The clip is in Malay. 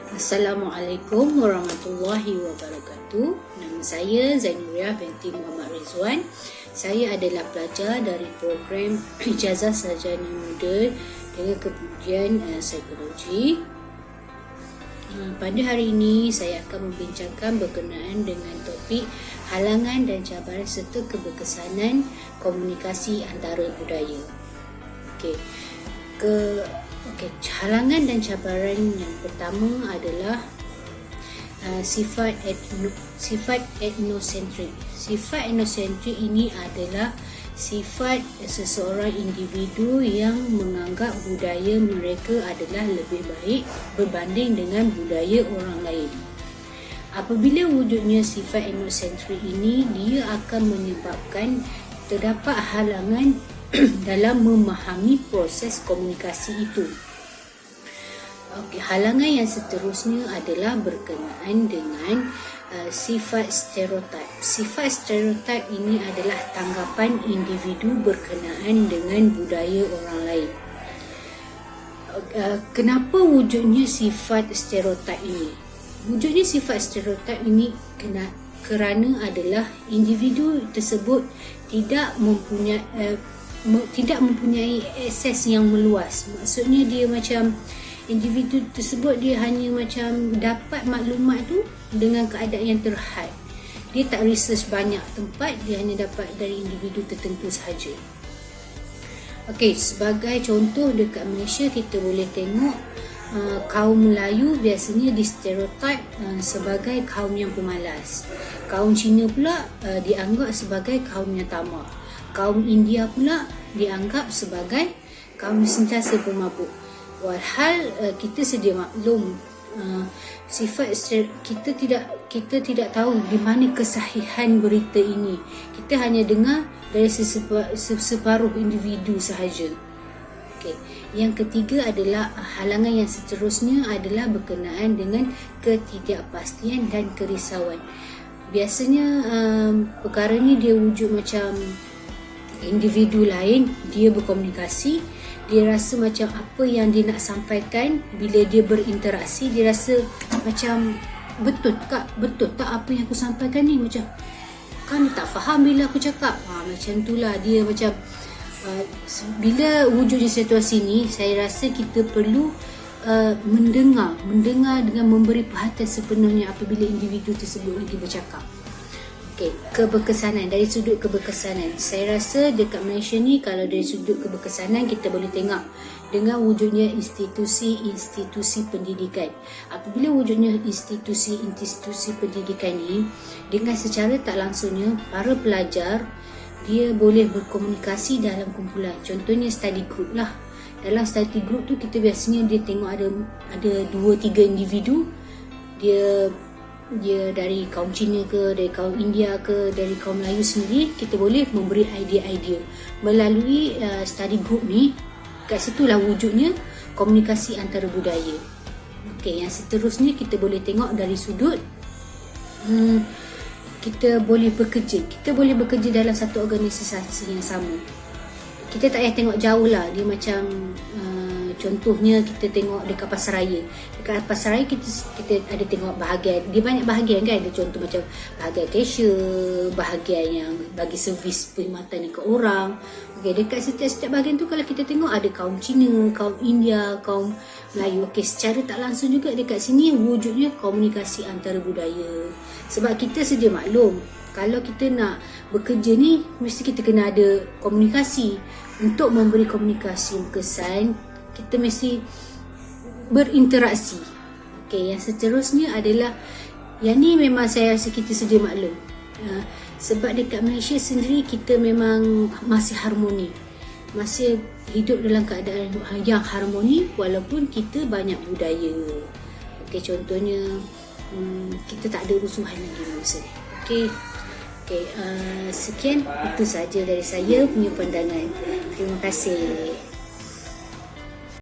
Assalamualaikum warahmatullahi wabarakatuh. Nama saya Zainuriah binti Muhammad Rizwan. Saya adalah pelajar dari program Ijazah Sarjana Muda dengan kemudian Psikologi. Pada hari ini saya akan membincangkan berkenaan dengan topik halangan dan cabaran serta keberkesanan komunikasi antara budaya. Halangan dan cabaran yang pertama adalah sifat etnosentrik. Sifat etnosentrik ini adalah sifat seseorang individu yang menganggap budaya mereka adalah lebih baik berbanding dengan budaya orang lain. Apabila wujudnya sifat etnosentrik ini, dia akan menyebabkan terdapat halangan dalam memahami proses komunikasi itu. Halangan yang seterusnya adalah berkenaan dengan sifat stereotip. Sifat stereotip ini adalah tanggapan individu berkenaan dengan budaya orang lain. Kenapa wujudnya sifat stereotip ini? Wujudnya sifat stereotip ini kerana adalah individu tersebut tidak mempunyai akses yang meluas. Maksudnya dia macam individu tersebut dia hanya macam dapat maklumat tu dengan keadaan yang terhad. Dia tak research banyak tempat, dia hanya dapat dari individu tertentu sahaja. Sebagai contoh dekat Malaysia kita boleh tengok kaum Melayu biasanya distereotip sebagai kaum yang pemalas. Kaum Cina pula dianggap sebagai kaum yang tamak. Kaum India pula dianggap sebagai kaum yang sentiasa pemabuk. Walhal kita sedia maklum kita tidak tahu di mana kesahihan berita ini. Kita hanya dengar dari separuh individu sahaja. Yang ketiga adalah halangan yang seterusnya adalah berkenaan dengan ketidakpastian dan kerisauan. Biasanya perkara ni dia wujud macam individu lain dia berkomunikasi, dia rasa macam apa yang dia nak sampaikan bila dia berinteraksi, dia rasa macam betul tak apa yang aku sampaikan ni, macam kan tak faham bila aku cakap. Macam itulah dia macam bila wujudnya situasi ni, saya rasa kita perlu mendengar dengan memberi perhatian sepenuhnya apabila individu tersebut lagi bercakap. Keberkesanan, dari sudut keberkesanan, saya rasa dekat Malaysia ni kalau dari sudut keberkesanan kita boleh tengok dengan wujudnya institusi pendidikan. Apabila wujudnya institusi pendidikan ni, dengan secara tak langsungnya para pelajar dia boleh berkomunikasi dalam kumpulan. Contohnya study group lah. Dalam study group tu kita biasanya dia tengok ada 2-3 individu, dia dari kaum Cina ke, dari kaum India ke, dari kaum Melayu sendiri. Kita boleh memberi idea-idea melalui study group ni. Kat situlah wujudnya komunikasi antara budaya. Yang seterusnya kita boleh tengok dari sudut kita boleh bekerja dalam satu organisasi yang sama. Kita tak payah tengok jauh lah. Dia macam contohnya kita tengok dekat Pasaraya. Dekat Pasaraya kita ada tengok bahagian, dia banyak bahagian kan. Ada contoh macam bahagian cashier, bahagian yang bagi servis perkhidmatan ke orang. Dekat setiap bahagian tu kalau kita tengok ada kaum Cina, kaum India, kaum Melayu. Secara tak langsung juga dekat sini wujudnya komunikasi antara budaya. Sebab kita sedia maklum, kalau kita nak bekerja ni mesti kita kena ada komunikasi. Untuk memberi komunikasi yang berkesan, kita mesti berinteraksi. Yang seterusnya adalah, yang ni memang saya rasa kita sedia maklum. Sebab dekat Malaysia sendiri kita memang masih harmoni, masih hidup dalam keadaan yang harmoni walaupun kita banyak budaya. Contohnya kita tak ada rusuhan lagi masa ni. Sekian, itu saja dari saya punya pandangan. Terima kasih.